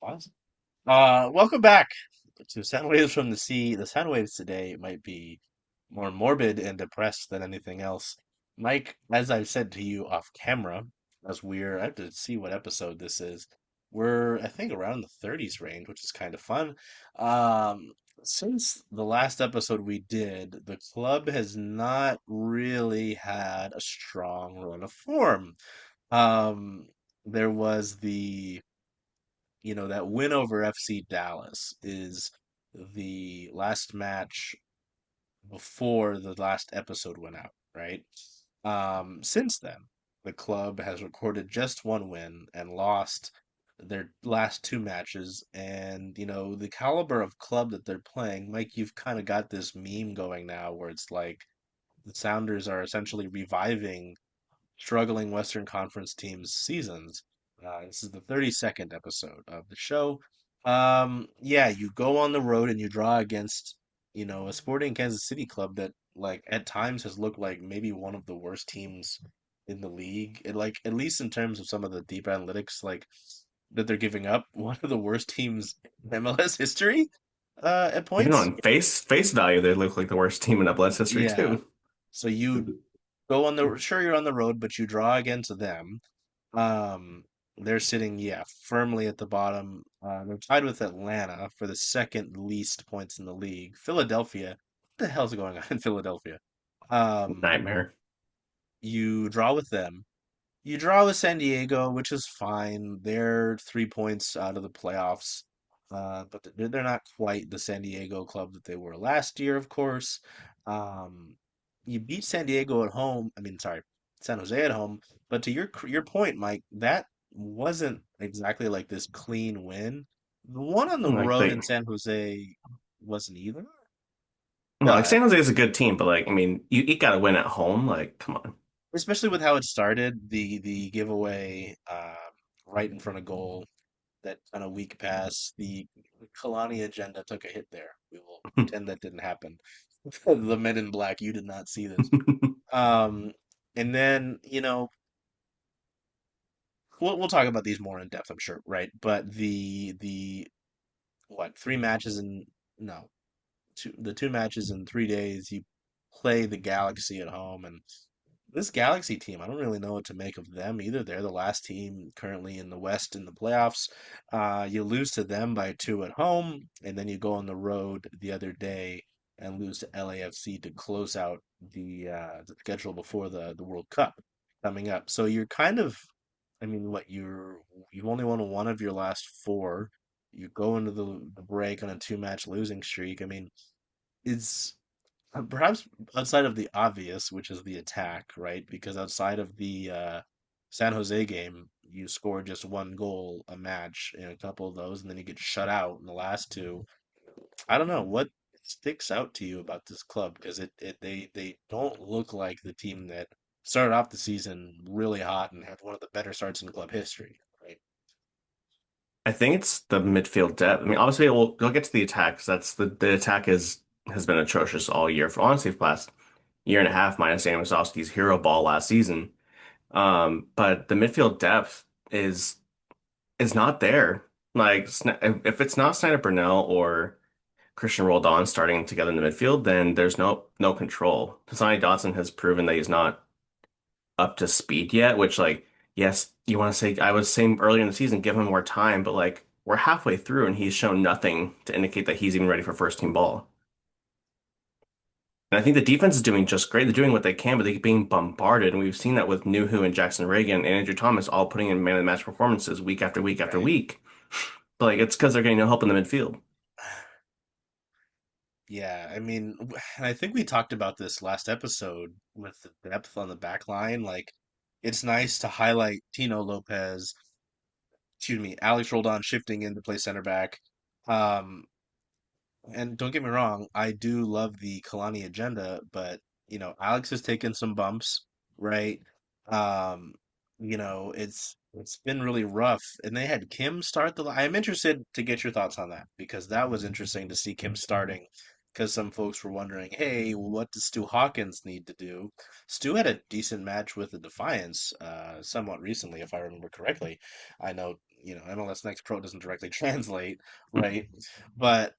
Pause. Welcome back to Soundwaves from the Sea. The Soundwaves today might be more morbid and depressed than anything else. Mike, as I said to you off camera, I have to see what episode this is. We're, I think, around the 30s range, which is kind of fun. Um, since the last episode we did, the club has not really had a strong run of form. Um, there was that win over FC Dallas is the last match before the last episode went out, right? Since then, the club has recorded just one win and lost their last two matches. And, the caliber of club that they're playing, Mike, you've kind of got this meme going now where it's like the Sounders are essentially reviving struggling Western Conference teams' seasons. This is the 32nd episode of the show. Yeah, you go on the road and you draw against, a Sporting Kansas City club that, like, at times has looked like maybe one of the worst teams in the league. Like, at least in terms of some of the deep analytics, like, that they're giving up, one of the worst teams in MLS history, at Even points. on face value, they look like the worst team in MLS history Yeah. too. So you go on the, sure, you're on the road, but you draw against them. Um, they're sitting, yeah, firmly at the bottom. They're tied with Atlanta for the second least points in the league. Philadelphia, what the hell's going on in Philadelphia? Um, Nightmare. you draw with them. You draw with San Diego, which is fine. They're 3 points out of the playoffs, but they're not quite the San Diego club that they were last year, of course. Um, you beat San Diego at home. I mean, sorry, San Jose at home. But to your point, Mike, that wasn't exactly like this clean win. The one on the Like road they, in San Jose wasn't either, no, like but San Jose is a good team, but like I mean, you got to win at home. Like, come on. especially with how it started, the giveaway right in front of goal, that kind of weak pass. The Kalani agenda took a hit there. We will pretend that didn't happen. The men in black, you did not see this. Um, and then, we'll talk about these more in depth, I'm sure, right? But the what, three matches in no, the two matches in 3 days, you play the Galaxy at home, and this Galaxy team, I don't really know what to make of them either. They're the last team currently in the West in the playoffs. You lose to them by two at home, and then you go on the road the other day and lose to LAFC to close out the schedule before the World Cup coming up. So you're kind of, I mean, you've only won one of your last four. You go into the break on a two-match losing streak. I mean, it's perhaps outside of the obvious, which is the attack, right? Because outside of the San Jose game, you score just one goal a match in a couple of those, and then you get shut out in the last two. I don't know what sticks out to you about this club because they don't look like the team that started off the season really hot and had one of the better starts in club history, right? I think it's the midfield depth. I mean, obviously we'll get to the attack 'cause that's the attack is has been atrocious all year for honestly the past year and a half minus Dan Wasowski's hero ball last season. But the midfield depth is not there. Like if it's not Snyder Burnell or Cristian Roldan starting together in the midfield, then there's no control. Sonny Dotson has proven that he's not up to speed yet, which like yes, you want to say I was saying earlier in the season, give him more time, but like we're halfway through and he's shown nothing to indicate that he's even ready for first team ball. And I think the defense is doing just great. They're doing what they can, but they're being bombarded. And we've seen that with Nuhu and Jackson Reagan and Andrew Thomas all putting in man of the match performances week after week after Right. week. But like it's because they're getting no help in the midfield. Yeah, I mean, and I think we talked about this last episode with the depth on the back line. Like, it's nice to highlight Tino Lopez, excuse me, Alex Roldan shifting in to play center back. Um, and don't get me wrong, I do love the Kalani agenda, but Alex has taken some bumps, right? Um, it's been really rough, and they had Kim start the. I'm interested to get your thoughts on that because that was interesting to see Kim starting. because some folks were wondering, hey, what does Stu Hawkins need to do? Stu had a decent match with the Defiance somewhat recently, if I remember correctly. I know, MLS Next Pro doesn't directly translate, right? But,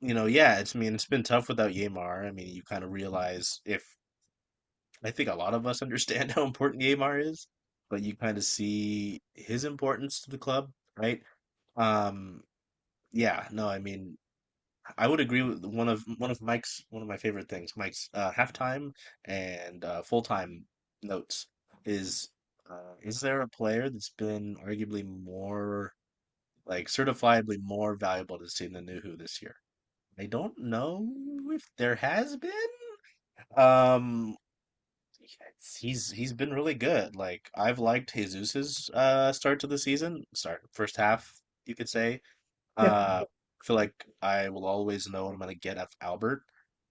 yeah, I mean, it's been tough without Yamar. I mean, you kind of realize if I think a lot of us understand how important Yamar is, but you kind of see his importance to the club, right? Um, yeah, no, I mean, I would agree with one of my favorite things, Mike's halftime and full-time notes is there a player that's been arguably more like certifiably more valuable to the team than Nuhu this year? I don't know if there has been. Um, he's been really good. Like I've liked Jesus's start to the season, start first half, you could say. Yeah. I feel like I will always know what I'm gonna get at Albert,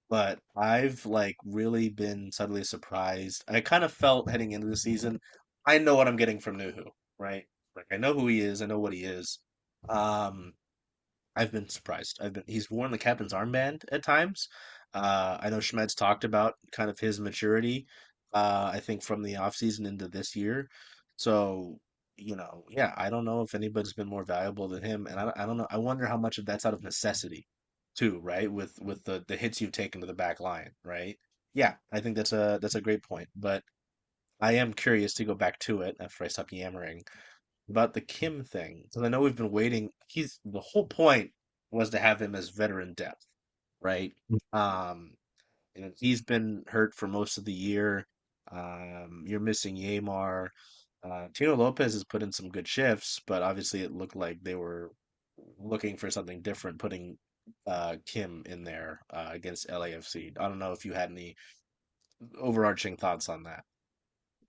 but I've like really been subtly surprised. I kind of felt heading into the season, I know what I'm getting from Nuhu, right? Like I know who he is, I know what he is. Um, I've been surprised. He's worn the captain's armband at times. I know Schmed's talked about kind of his maturity. I think from the offseason into this year. So, yeah, I don't know if anybody's been more valuable than him, and I don't know. I wonder how much of that's out of necessity, too, right? With the hits you've taken to the back line, right? Yeah, I think that's a great point. But I am curious to go back to it after I stop yammering about the Kim thing because I know we've been waiting. He's the whole point was to have him as veteran depth, right? Um, and he's been hurt for most of the year. You're missing Yamar. Tino Lopez has put in some good shifts, but obviously it looked like they were looking for something different, putting Kim in there against LAFC. I don't know if you had any overarching thoughts on that.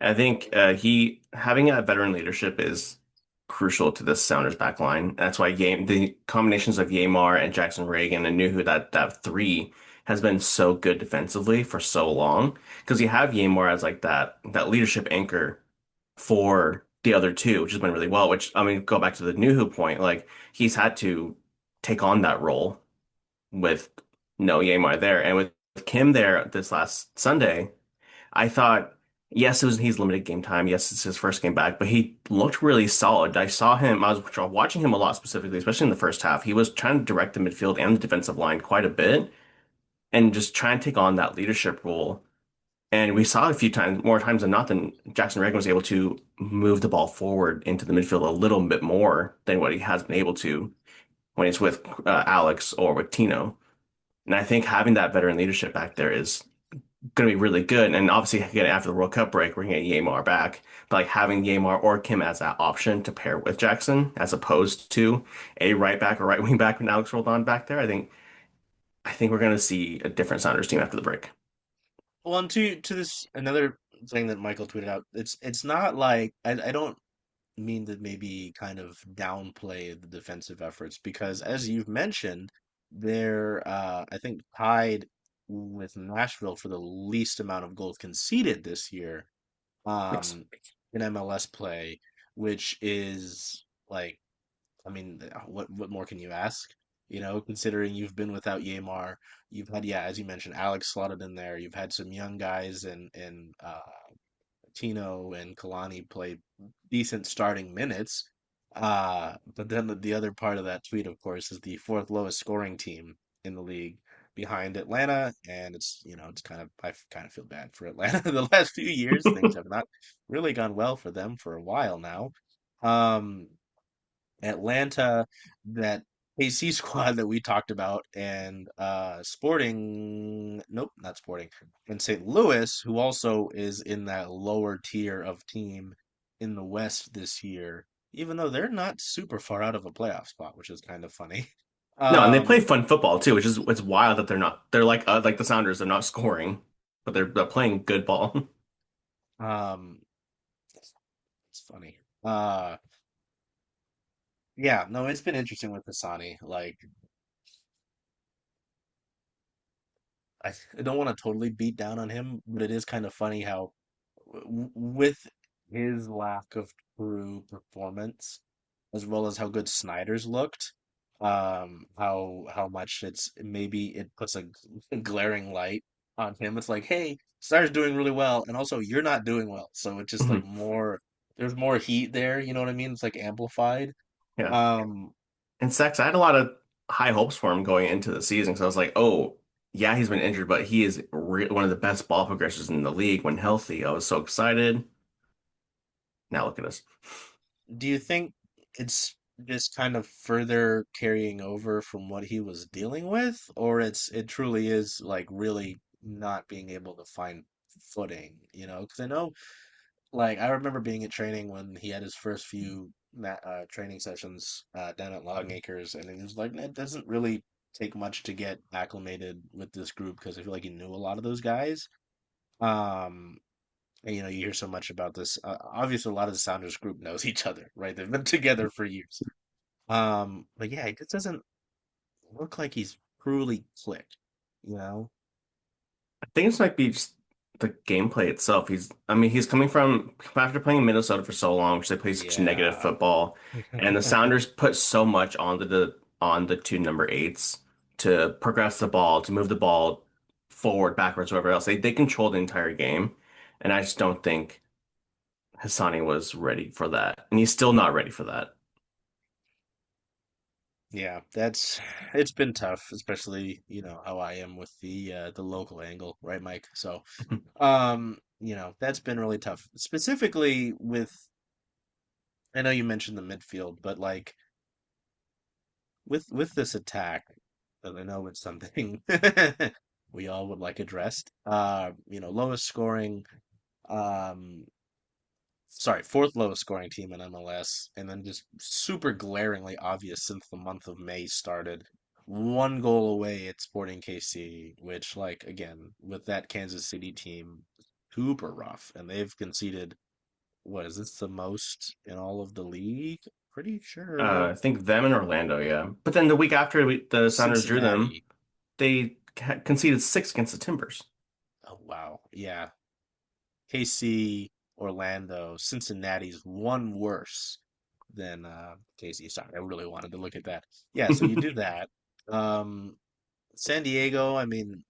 I think he having a veteran leadership is crucial to this Sounders back line. That's why the combinations of Yamar and Jackson Reagan and Nuhu that three has been so good defensively for so long because you have Yamar as like that leadership anchor for the other two, which has been really well. Which I mean, go back to the Nuhu point, like he's had to take on that role with no Yamar there, and with Kim there this last Sunday. I thought, yes, he's limited game time. Yes, it's his first game back, but he looked really solid. I was watching him a lot specifically, especially in the first half. He was trying to direct the midfield and the defensive line quite a bit and just try and take on that leadership role. And we saw a few times, more times than not, than Jackson Reagan was able to move the ball forward into the midfield a little bit more than what he has been able to when he's with Alex or with Tino. And I think having that veteran leadership back there is going to be really good. And obviously, again, after the World Cup break, we're going to get Yamar back. But like having Yamar or Kim as that option to pair with Jackson, as opposed to a right back or right wing back with Alex Roldan back there, I think we're going to see a different Sounders team after the break. Well, and to this another thing that Michael tweeted out, it's not like I don't mean to maybe kind of downplay the defensive efforts because as you've mentioned, they're I think tied with Nashville for the least amount of goals conceded this year Yes. um in MLS play, which is like I mean, what more can you ask? Considering you've been without Yamar, you've had yeah, as you mentioned, Alex slotted in there. You've had some young guys and Tino and Kalani play decent starting minutes. But then the other part of that tweet, of course, is the fourth lowest scoring team in the league behind Atlanta, and it's kind of I kind of feel bad for Atlanta. The last few years, things have not really gone well for them for a while now. Um, Atlanta, that KC squad that we talked about, and Sporting, nope, not Sporting, and St. Louis, who also is in that lower tier of team in the West this year, even though they're not super far out of a playoff spot, which is kind of funny. No, and they play Um, fun football too, which is it's wild that they're not. They're like the Sounders. They're not scoring, but they're playing good ball. um, it's funny. Yeah, no, it's been interesting with Pisani. Like, I don't want to totally beat down on him, but it is kind of funny how with his lack of true performance, as well as how good Snyder's looked. How much maybe it puts a glaring light on him. It's like, hey, Star's doing really well, and also you're not doing well. So it's just like there's more heat there, you know what I mean? It's like amplified. Yeah. Um, And Sex, I had a lot of high hopes for him going into the season. So I was like, oh, yeah, he's been injured, but he is one of the best ball progressors in the league when healthy. I was so excited. Now look at us. do you think it's just kind of further carrying over from what he was dealing with, or it truly is like really not being able to find footing, you know? Because I know, like, I remember being at training when he had his first few training sessions down at Longacres, and it was like it doesn't really take much to get acclimated with this group because I feel like he knew a lot of those guys. Um, and you know, you hear so much about this. Obviously, a lot of the Sounders group knows each other, right? They've been together for years. But yeah, it just doesn't look like he's truly clicked, you know? I think this might be just the gameplay itself. I mean, he's coming from after playing in Minnesota for so long, which they play such negative Yeah. football, and the Sounders put so much onto the two number eights to progress the ball, to move the ball forward, backwards, whatever else. They control the entire game, and I just don't think Hassani was ready for that, and he's still not ready for that. Yeah, it's been tough, especially, you know, how I am with the local angle, right, Mike? So, you know, that's been really tough. Specifically with I know you mentioned the midfield, but like with this attack, and I know it's something we all would like addressed. You know, lowest scoring, um, sorry, fourth lowest scoring team in MLS, and then just super glaringly obvious since the month of May started. One goal away at Sporting KC, which, like, again, with that Kansas City team, super rough, and they've conceded, what is this, the most in all of the league? Pretty sure I think them and Orlando, yeah. But then the week after the Sounders drew them, Cincinnati. they conceded six against the Timbers. Oh, wow. Yeah. KC, Orlando, Cincinnati's one worse than KC. Sorry, I really wanted to look at that. Yeah, so you do that. Um, San Diego, I mean,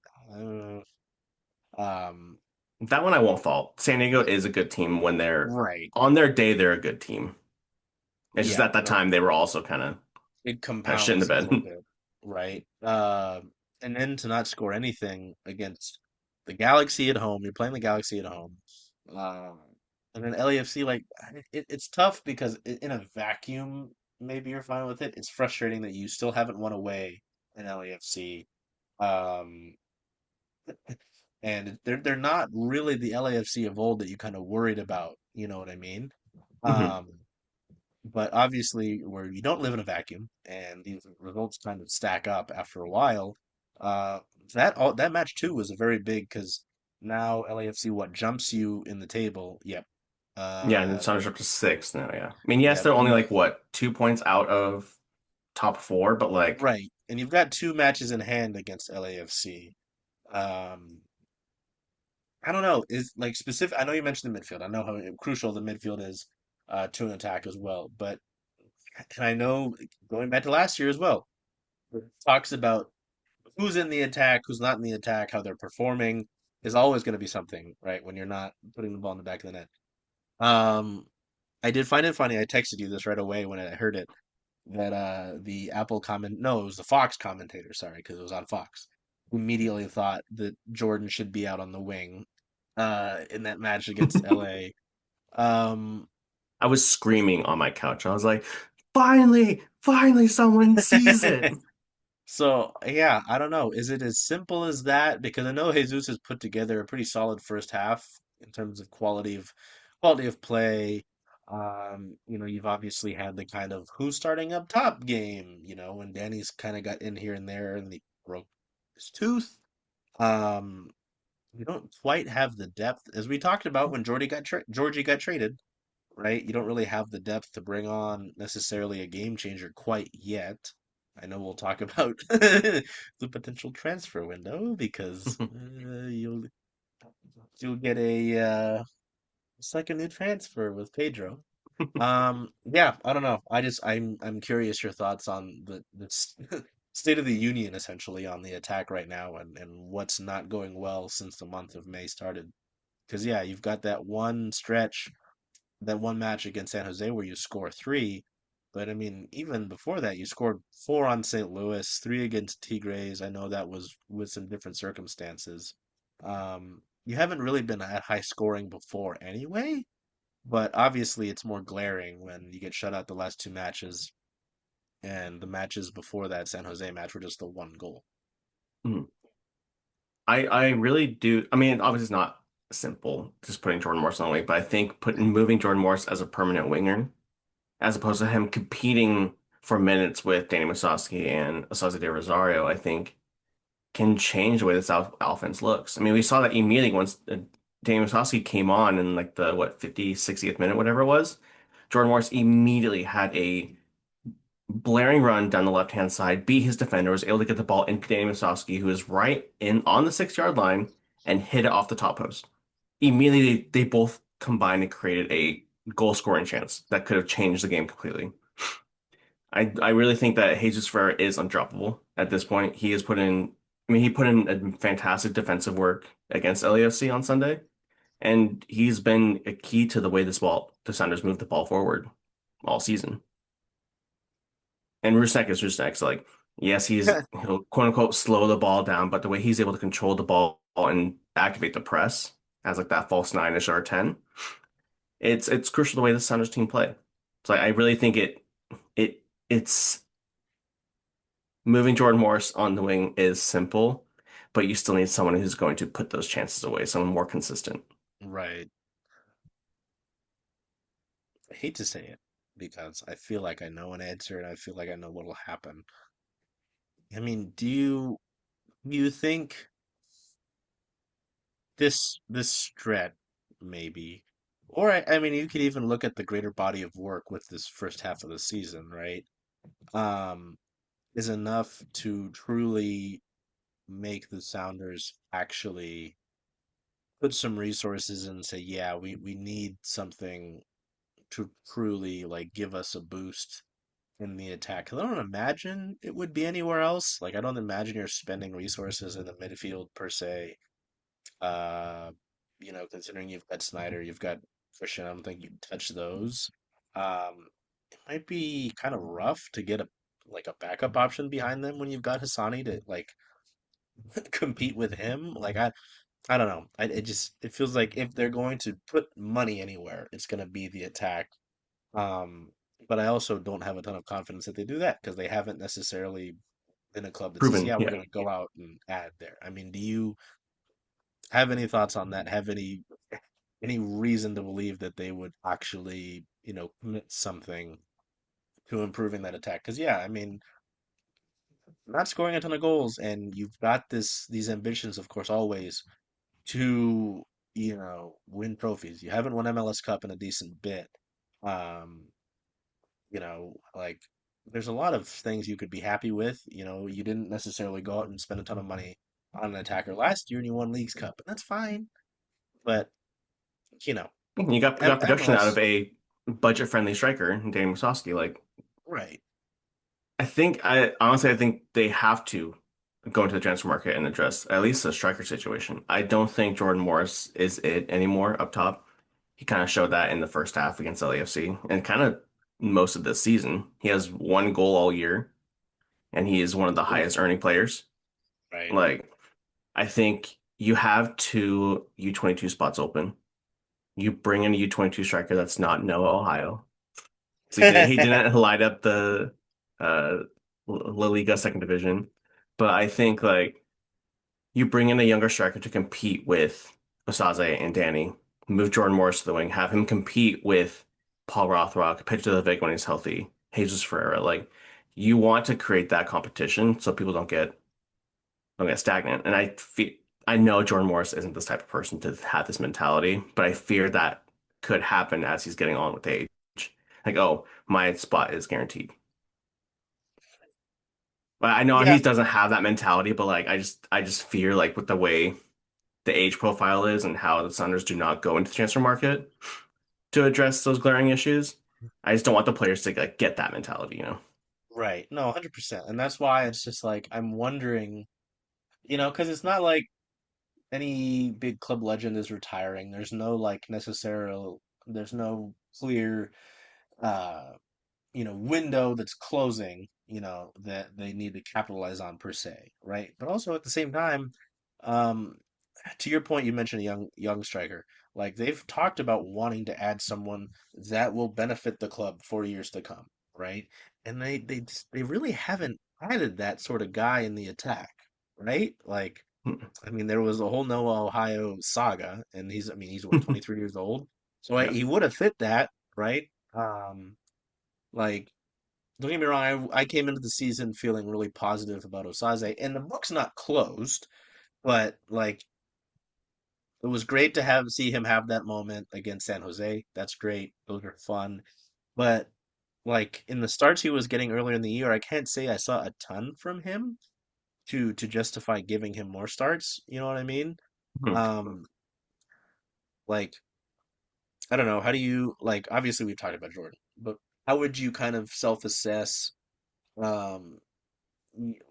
um, That one I won't fault. San Diego is a good team when they're right. on their day, they're a good team. It's just Yeah, at that no, time they were also it kind of shit in the compounds a bed. little bit, right? And then to not score anything against the Galaxy at home, you're playing the Galaxy at home. Uh, and then LAFC, like, it's tough because in a vacuum, maybe you're fine with it. It's frustrating that you still haven't won away in LAFC. Um, and they're not really the LAFC of old that you kind of worried about, you know what I mean? Mhm. Um, but obviously, where you don't live in a vacuum and these results kind of stack up after a while, uh, that match too was a very big because now LAFC what jumps you in the table. Yep. Yeah, and the Uh, Sounders are up to six now, yeah. I mean, yes, yep. they're only You like what, 2 points out of top four, but like right, and you've got two matches in hand against LAFC. Um, I don't know. Is like specific. I know you mentioned the midfield. I know how crucial the midfield is to an attack as well. But and I know going back to last year as well, it talks about who's in the attack, who's not in the attack, how they're performing is always going to be something, right? When you're not putting the ball in the back of the net. Um, I did find it funny. I texted you this right away when I heard it that the Apple comment, no, it was the Fox commentator, sorry, because it was on Fox, immediately thought that Jordan should be out on the wing in that match against LA. Um, I was screaming on my couch. I was like, finally, finally someone sees it. So yeah, I don't know. Is it as simple as that? Because I know Jesus has put together a pretty solid first half in terms of quality of play. You know, you've obviously had the kind of who's starting up top game, you know, when Danny's kind of got in here and there and he broke his tooth. Um, you don't quite have the depth as we talked about when Georgie got traded, right? You don't really have the depth to bring on necessarily a game changer quite yet. I know we'll talk about the potential transfer window because you'll get a second new transfer with Pedro. Yeah, I don't know. I'm curious your thoughts on state of the union essentially on the attack right now and what's not going well since the month of May started. Because yeah, you've got that one stretch, that one match against San Jose where you score three, but I mean, even before that, you scored four on St. Louis, three against Tigres. I know that was with some different circumstances. You haven't really been at high scoring before anyway, but obviously it's more glaring when you get shut out the last two matches, and the matches before that San Jose match were just the one goal. Mhm. I really do. I mean, obviously it's not simple just putting Jordan Morris on the wing, but I think putting moving Jordan Morris as a permanent winger, as opposed to him competing for minutes with Danny Musovski and Asazi De Rosario, I think can change the way this offense looks. I mean, we saw that immediately once Danny Musovski came on in like the what 50, 60th minute, whatever it was. Jordan Morris immediately had a blaring run down the left-hand side, beat his defender, was able to get the ball into Danny Musovski, who is right in on the 6 yard line, and hit it off the top post. Immediately, they both combined and created a goal scoring chance that could have changed the game completely. I really think that Jesus Ferreira is undroppable at this point. He has put in, I mean, he put in a fantastic defensive work against LAFC on Sunday, and he's been a key to the way the Sounders move the ball forward all season. And Rusnak is Rusnak. So like, yes, he'll quote unquote slow the ball down, but the way he's able to control the ball and activate the press as like that false nine-ish or 10, it's crucial the way the Sounders team play. So I really think it's moving Jordan Morris on the wing is simple, but you still need someone who's going to put those chances away, someone more consistent. Right. I hate to say it because I feel like I know an answer and I feel like I know what'll happen. I mean, do you think this stretch maybe, or I mean, you could even look at the greater body of work with this first half of the season, right? Um, is enough to truly make the Sounders actually put some resources and say, yeah, we need something to truly like give us a boost in the attack. 'Cause I don't imagine it would be anywhere else. Like I don't imagine you're spending resources in the midfield per se. Uh, considering you've got Snyder, you've got Christian, I don't think you'd touch those. It might be kind of rough to get a backup option behind them when you've got Hassani to like compete with him. Like I don't know. It feels like if they're going to put money anywhere, it's going to be the attack. Um, but I also don't have a ton of confidence that they do that because they haven't necessarily been a club that says, Proven, yeah, we're yeah. going to go out and add there. I mean, do you have any thoughts on that? Have any reason to believe that they would actually, commit something to improving that attack? Because yeah, I mean, not scoring a ton of goals, and you've got these ambitions, of course, always to, win trophies. You haven't won MLS Cup in a decent bit. Um, like there's a lot of things you could be happy with. You didn't necessarily go out and spend a ton of money on an attacker last year and you won Leagues Cup, and that's fine. But, you know, You got production out of MLS, a budget-friendly striker, Danny Musovski. Like, right. I honestly, I think they have to go into the transfer market and address at least the striker situation. I don't think Jordan Morris is it anymore up top. He kind of showed that in the first half against LAFC and kind of most of this season. He has one goal all year, and he is one of the Oof, highest earning players. right. Like, I think you have two U22 spots open. You bring in a U22 striker that's not Noah Ohio. So he didn't light up the uh La Liga second division. But I think like you bring in a younger striker to compete with Osaze and Danny, move Jordan Morris to the wing, have him compete with Paul Rothrock, Pedro the Vic when he's healthy, Jesus Ferreira. Like you want to create that competition so people don't get stagnant. And I know Jordan Morris isn't this type of person to have this mentality, but I fear that could happen as he's getting on with age. Like, oh, my spot is guaranteed. But I know he Yeah, doesn't have that mentality, but like I just fear like with the way the age profile is and how the Sounders do not go into the transfer market to address those glaring issues. I just don't want the players to like get that mentality, you know? Right. No, 100%. And that's why it's just like I'm wondering, because it's not like any big club legend is retiring. There's no clear uh window that's closing, that they need to capitalize on per se, right? But also at the same time, um, to your point, you mentioned a young striker. Like they've talked about wanting to add someone that will benefit the club for years to come, right? And they really haven't added that sort of guy in the attack, right? Like, I mean, there was a whole Noah Ohio saga, and he's what, 23 years old, so Yeah. he would have fit that, right? Like don't get me wrong, I came into the season feeling really positive about Osaze, and the book's not closed, but like it was great to have see him have that moment against San Jose. That's great. Those are fun. But like in the starts he was getting earlier in the year, I can't say I saw a ton from him to justify giving him more starts. You know what I mean? Mhm. Um, like I don't know. How do you like? Obviously, we've talked about Jordan, but how would you kind of self-assess? Um,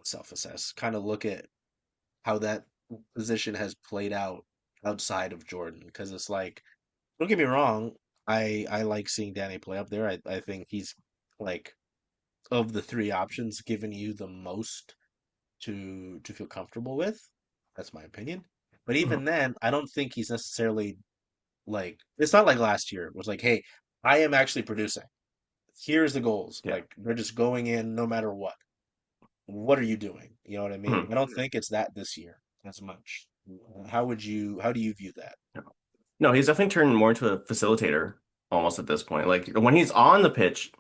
self-assess, kind of look at how that position has played out outside of Jordan. Because it's like, don't get me wrong, I like seeing Danny play up there. I think he's like of the three options, giving you the most to feel comfortable with. That's my opinion. But Mhm. even then, I don't think he's necessarily like it's not like last year. It was like, hey, I am actually producing. Here's the goals. Yeah. Like they're just going in no matter what. What are you doing? You know what I mean? Mhm. I don't think it's that this year as much. How do you view that? Yeah. No, he's definitely turned more into a facilitator almost at this point. Like when he's on the pitch,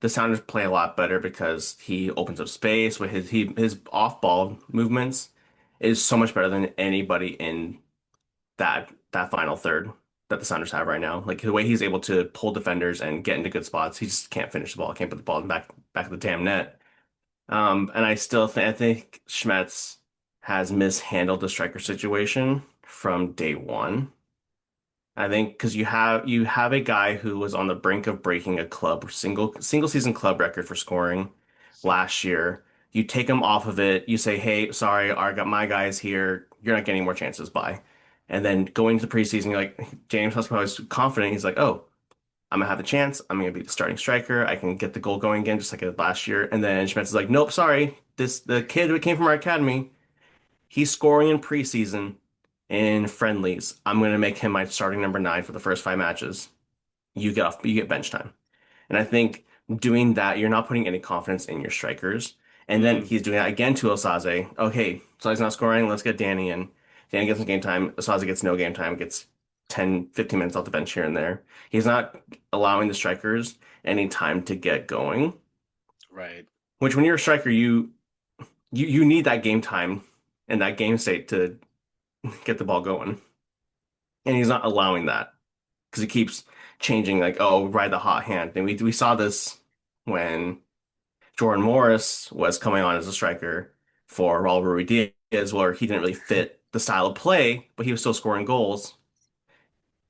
the Sounders play a lot better because he opens up space with his off-ball movements is so much better than anybody in that final third that the Sounders have right now. Like the way he's able to pull defenders and get into good spots, he just can't finish the ball, can't put the ball in back of the damn net. And I think Schmetz has mishandled the striker situation from day one. I think because you have a guy who was on the brink of breaking a single season club record for scoring last year. You take him off of it. You say, "Hey, sorry, my guy's here. You're not getting more chances. Bye." And then going to the preseason, you're like James Husband was confident. He's like, "Oh, I'm gonna have the chance. I'm gonna be the starting striker. I can get the goal going again, just like I did last year." And then Schmetz is like, "Nope, sorry. The kid who came from our academy. He's scoring in preseason in friendlies. I'm going to make him my starting number nine for the first 5 matches. You get bench time. And I think doing that, you're not putting any confidence in your strikers. And then Mm, he's doing that again to Osaze. Okay, Osaze's not scoring. Let's get Danny in. Danny gets some game time. Osaze gets no game time, gets 10, 15 minutes off the bench here and there. He's not allowing the strikers any time to get going, right. which when you're a striker, you need that game time and that game state to get the ball going. And he's not allowing that because he keeps changing, like, oh, ride the hot hand. And we saw this when Jordan Morris was coming on as a striker for Raul Ruidiaz, where he didn't really fit the style of play, but he was still scoring goals.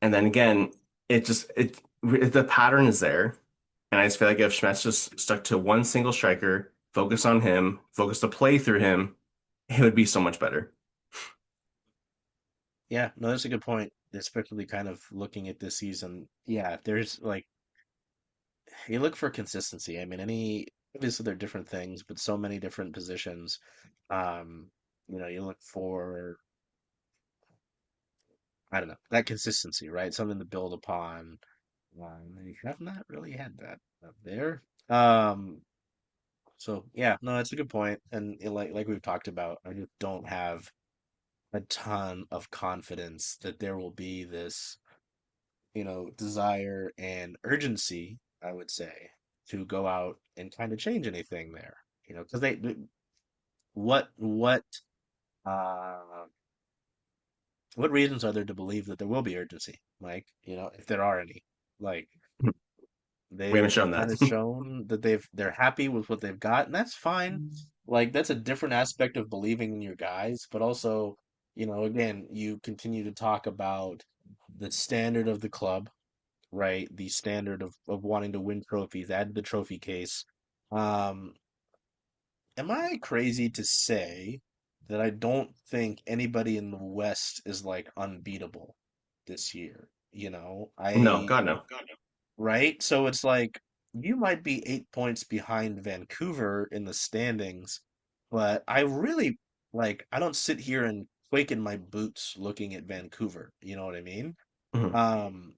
And then again, the pattern is there. And I just feel like if Schmetz just stuck to one single striker, focus on him, focus the play through him, it would be so much better. Yeah, no, that's a good point. Especially kind of looking at this season. Yeah, there's like you look for consistency. I mean, any obviously they're different things, but so many different positions. Um, you look for I don't know, that consistency, right? Something to build upon. And you have not really had that up there. So yeah, no, that's a good point. And like we've talked about, I just don't have a ton of confidence that there will be this, desire and urgency, I would say, to go out and kind of change anything there. Because what what uh what reasons are there to believe that there will be urgency, Mike? If there are any. Like We haven't they've shown kind that. of shown that they're happy with what they've got, and that's fine. Like that's a different aspect of believing in your guys, but also, again, you continue to talk about the standard of the club, right? The standard of wanting to win trophies, add the trophy case. Um, am I crazy to say that I don't think anybody in the West is like unbeatable this year? No, God no. Right? So it's like you might be 8 points behind Vancouver in the standings, but I really I don't sit here and quake in my boots looking at Vancouver. You know what I mean? Mhm. Um,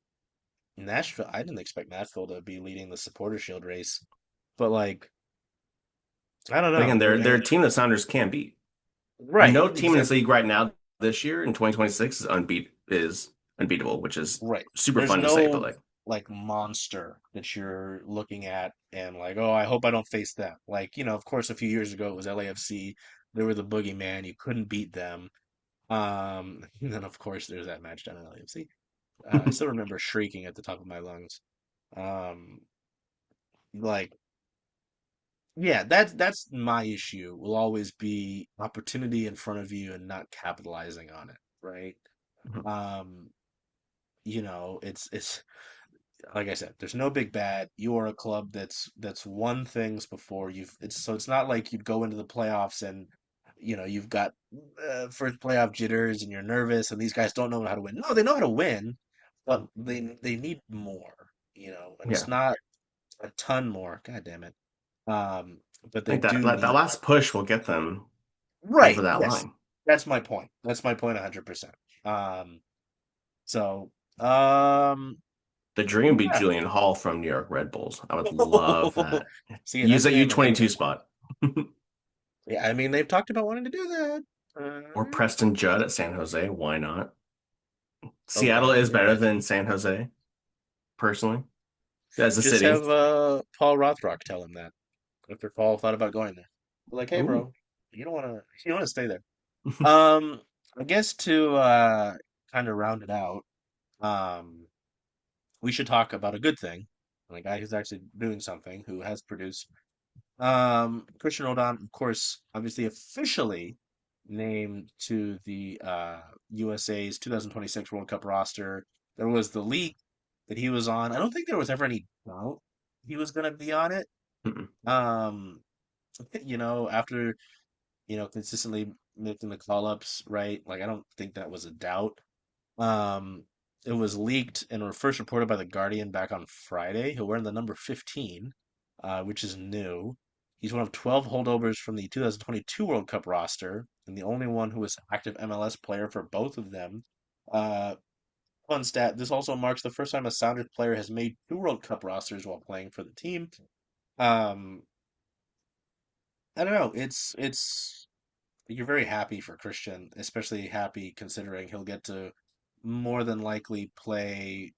Nashville, I didn't expect Nashville to be leading the Supporter Shield race, but I don't But again, know. they're a team that Sounders can beat. Right, No team in this league right now this year in 2026 is unbeatable, which is right. super There's fun to say, but no like, monster that you're looking at and like, oh, I hope I don't face them. Of course, a few years ago it was LAFC. They were the boogeyman. You couldn't beat them. And then of course there's that match down in LAFC. I still remember shrieking at the top of my lungs. Um, like, yeah, that's my issue. Will always be opportunity in front of you and not capitalizing on it, right? Um, it's like I said, there's no big bad. You are a club that's won things before. It's not like you'd go into the playoffs and you've got first playoff jitters and you're nervous and these guys don't know how to win. No, they know how to win, but they need more, and it's yeah, not a ton more. God damn it. Um, but I they think that do that need last push will get them over right. that Yes, line. that's my point. That's my point 100%. Um, so um, The dream would be yeah. Julian Hall from New York Red Bulls. I would love that. See, Use that's a that name I couldn't U22 think of. spot. Yeah, I mean, they've talked about wanting to do that. Or Preston Judd at San Jose. Why not? Oh Seattle God, is can you better imagine? than San Jose, personally, as a Just city. have Paul Rothrock tell him that after Paul thought about going there. Like, hey, Ooh. bro, you don't want to stay there. Um, I guess to kind of round it out, um, we should talk about a good thing, and a guy who's actually doing something, who has produced. Cristian Roldan, of course, obviously officially named to the USA's 2026 World Cup roster. There was the leak that he was on. I don't think there was ever any doubt he was going to be on it. Mm-mm. Um, after consistently making the call ups, right? Like I don't think that was a doubt. Um, it was leaked and were first reported by The Guardian back on Friday. He'll wear the number 15, which is new. He's one of 12 holdovers from the 2022 World Cup roster, and the only one who was active MLS player for both of them. Uh, Fun stat, this also marks the first time a Sounders player has made two World Cup rosters while playing for the team. Um, I don't know. It's you're very happy for Christian, especially happy considering he'll get to more than likely play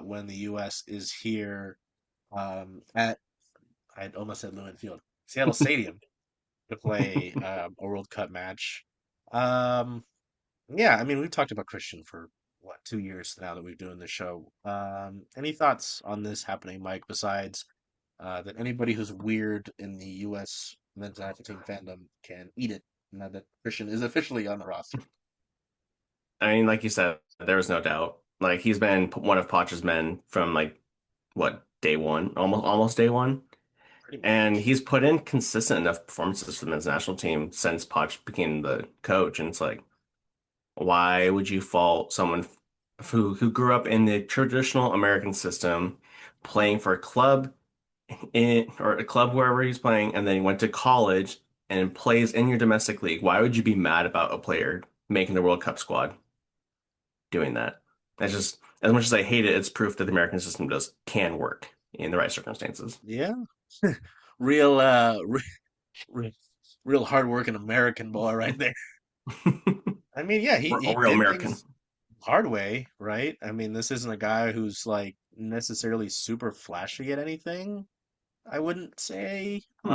when the U.S. is here at I almost said Lumen Field, Seattle Stadium to play a World Cup match. Um, yeah, I mean we've talked about Christian for what 2 years now that we've doing this show. Any thoughts on this happening, Mike? Besides that anybody who's weird in the U.S. men's national team fandom can eat it now that Christian is officially on the roster. I mean, like you said, there was no doubt. Like he's been one of Poch's men from like what day one, almost day one, Pretty and much. he's put in consistent enough performances for the men's national team since Poch became the coach. And it's like, why would you fault someone who grew up in the traditional American system, playing for a club in or a club wherever he's playing, and then he went to college and plays in your domestic league? Why would you be mad about a player making the World Cup squad doing that? That's just as much as I hate it, it's proof that the American system does can work in the right circumstances. Yeah. Real re real hardworking American boy right there. I mean, yeah, he A real did American. things hard way, right? I mean, this isn't a guy who's like necessarily super flashy at anything, I wouldn't say. Hmm.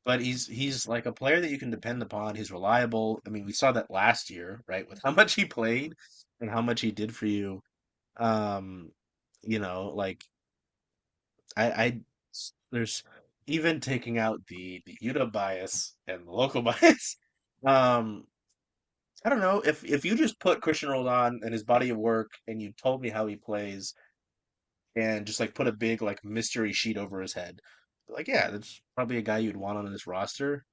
But he's like a player that you can depend upon. He's reliable. I mean, we saw that last year, right? With how much he played and how much he did for you. Um, like I there's even taking out the Utah bias and the local bias. Um, I don't know if you just put Christian Roldan and his body of work and you told me how he plays. and just like put a big like mystery sheet over his head. Like, yeah, that's probably a guy you'd want on this roster.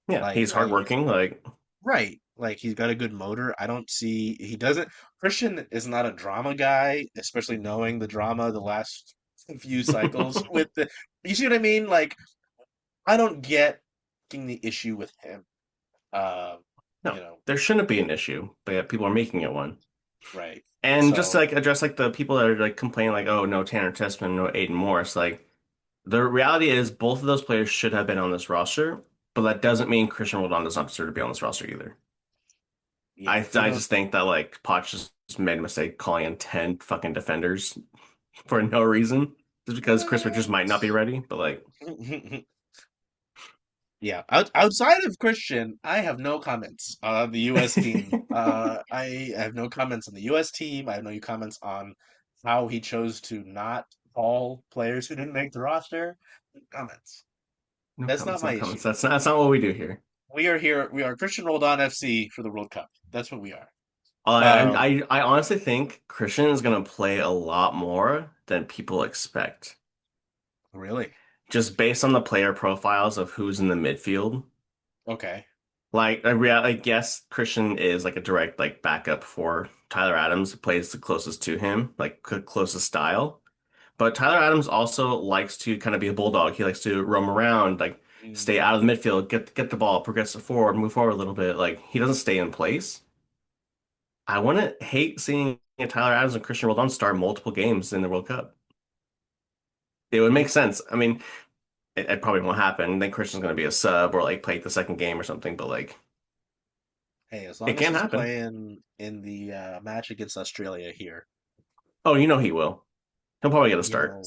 Yeah, Like, he's hardworking. Like, right. Like he's got a good motor. I don't see he doesn't Christian is not a drama guy, especially knowing the drama the last few cycles with the you see what I mean? Like I don't get the issue with him. Uh, no, you know, there shouldn't be an issue, but yet people are making it one. right. And just to, So like address like the people that are like complaining like, oh, no Tanner Tessman, no Aiden Morris. Like the reality is both of those players should have been on this roster, but that doesn't mean Cristian Roldan does not deserve to be on this roster either. yeah, you I know, just think that like Potts just made a mistake calling in 10 fucking defenders for no reason. Just because Chris Richards might not be ready, but like yeah, outside of Christian, I have no comments on the U.S. team. I have no comments on the U.S. team. I have no comments on how he chose to not call players who didn't make the roster. Comments. no That's not comments, no my comments. issue. That's not what we do here. We are here. We are Christian Roldan FC for the World Cup. That's what we are. Um, I honestly think Christian is gonna play a lot more than people expect. really? Just based on the player profiles of who's in the midfield. Okay. Like I guess Christian is like a direct like backup for Tyler Adams, who plays the closest to him, like closest style. But Tyler Adams also likes to kind of be a bulldog. He likes to roam around, like stay out of the Mm, midfield, get the ball, progress forward, move forward a little bit. Like he doesn't stay in place. I wouldn't hate seeing Tyler Adams and Christian Roldan start multiple games in the World Cup. It would make mm. sense. I mean, it probably won't happen. Then Christian's going to be a sub or like play the second game or something. But like, Hey, as it long as can he's happen. playing in the match against Australia here, Oh, you know he will. He'll probably get a you start.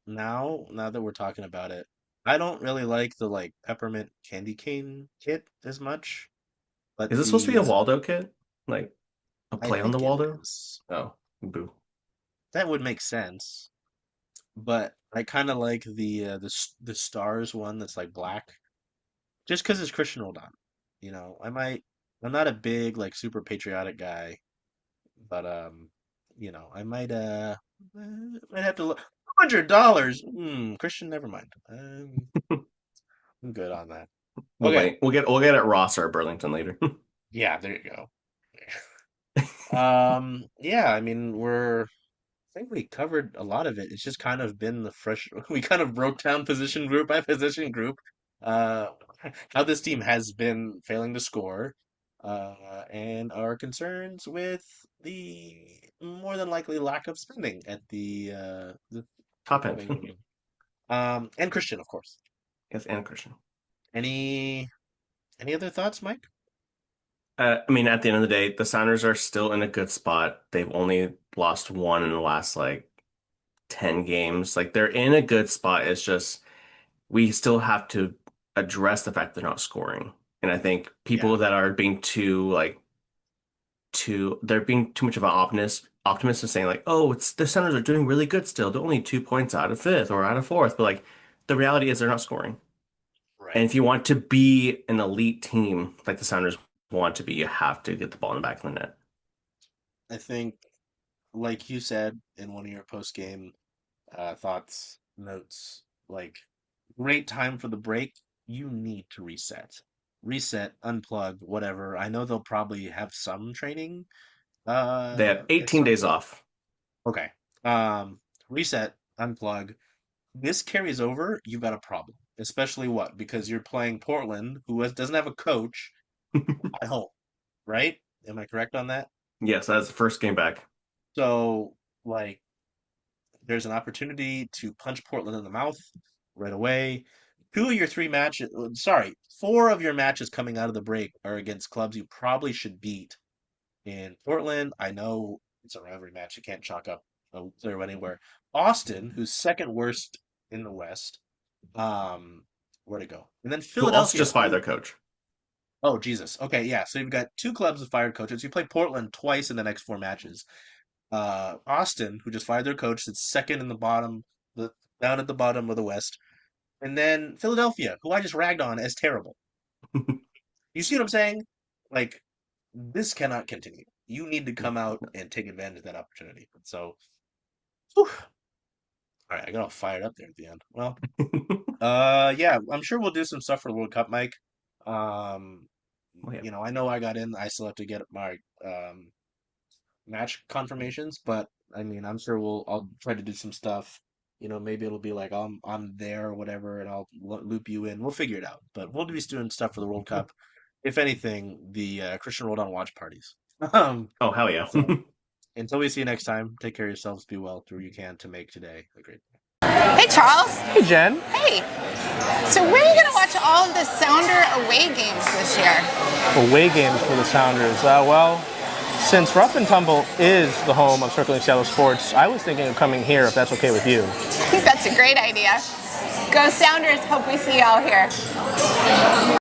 know, now that we're talking about it, I don't really like the like peppermint candy cane kit as much, Is but this supposed to be a the Waldo kit? Like a I play on the think it Waldo? is. Oh, boo. That would make sense, but I kind of like the stars one that's like black, just because it's Christian Roldan. I might. I'm not a big like super patriotic guy, but I might have to look. $100. Christian, never mind. I'm good on that. We'll Okay. wait. We'll get at Ross or Burlington later. Yeah, there you go. Yeah, I mean, I think we covered a lot of it. It's just kind of been the fresh, we kind of broke down position group by position group, uh, how this team has been failing to score, and our concerns with the more than likely lack of spending at the Top end. footballing game. And Christian, of course. Yes, and Christian. Any any other thoughts, Mike? I mean, at the end of the day, the Sounders are still in a good spot. They've only lost one in the last like 10 games. Like they're in a good spot. It's just we still have to address the fact they're not scoring. And I think Yeah, people that are being too like they're being too much of an optimist and saying like, oh, it's the Sounders are doing really good still. They're only 2 points out of fifth or out of fourth. But like the reality is they're not scoring. And right. if you want to be an elite team like the Sounders want to be, you have to get the ball in the back of the net. I think, like you said in one of your post game thoughts, notes, like great time for the break. You need to reset, unplug, whatever. I know they'll probably have some training They have at 18 some days point. off. Okay. Reset, unplug. This carries over, you've got a problem. Especially what? Because you're playing Portland, doesn't have a coach at home, right? Am I correct on that? Yes, that's the first game back. So, like, there's an opportunity to punch Portland in the mouth right away. Two of your three matches, sorry, four of your matches coming out of the break are against clubs you probably should beat. In Portland, I know it's a rivalry match. You can't chalk up a clear win anywhere. Austin, who's second worst in the West, where to go? And then Who also Philadelphia, just fired who, their coach. oh, Jesus. Okay, yeah. So you've got two clubs with fired coaches. You play Portland twice in the next four matches. Austin, who just fired their coach, sits second in the bottom, the down at the bottom of the West, and then Philadelphia, who I just ragged on as terrible. You see what I'm saying? Like this cannot continue. You need to come out and take advantage of that opportunity. So Whew. All right, I got all fired up there at the end. Well, yeah, I'm sure we'll do some stuff for the World Cup, Mike. Um, Well, yeah. I know I got in. I still have to get my match confirmations, but I mean, I'm sure I'll try to do some stuff. Maybe it'll be like I'm there or whatever, and I'll loop you in. We'll figure it out. But we'll be doing stuff for the World Cup. If anything, the Cristian Roldan watch parties. Um, Oh, hell yeah. so until we see you next time, take care of yourselves. Be well. Do what you can to make today a great day. Hey, Charles. Hey, Jen. Hey. So where are you going to watch all of the Sounder away games this year? Away games for the Sounders. Well, since Rough and Tumble is the home of Circling Seattle Sports, I was thinking of coming here if that's okay with you. I think that's a great idea. Go Sounders. Hope we see you all here.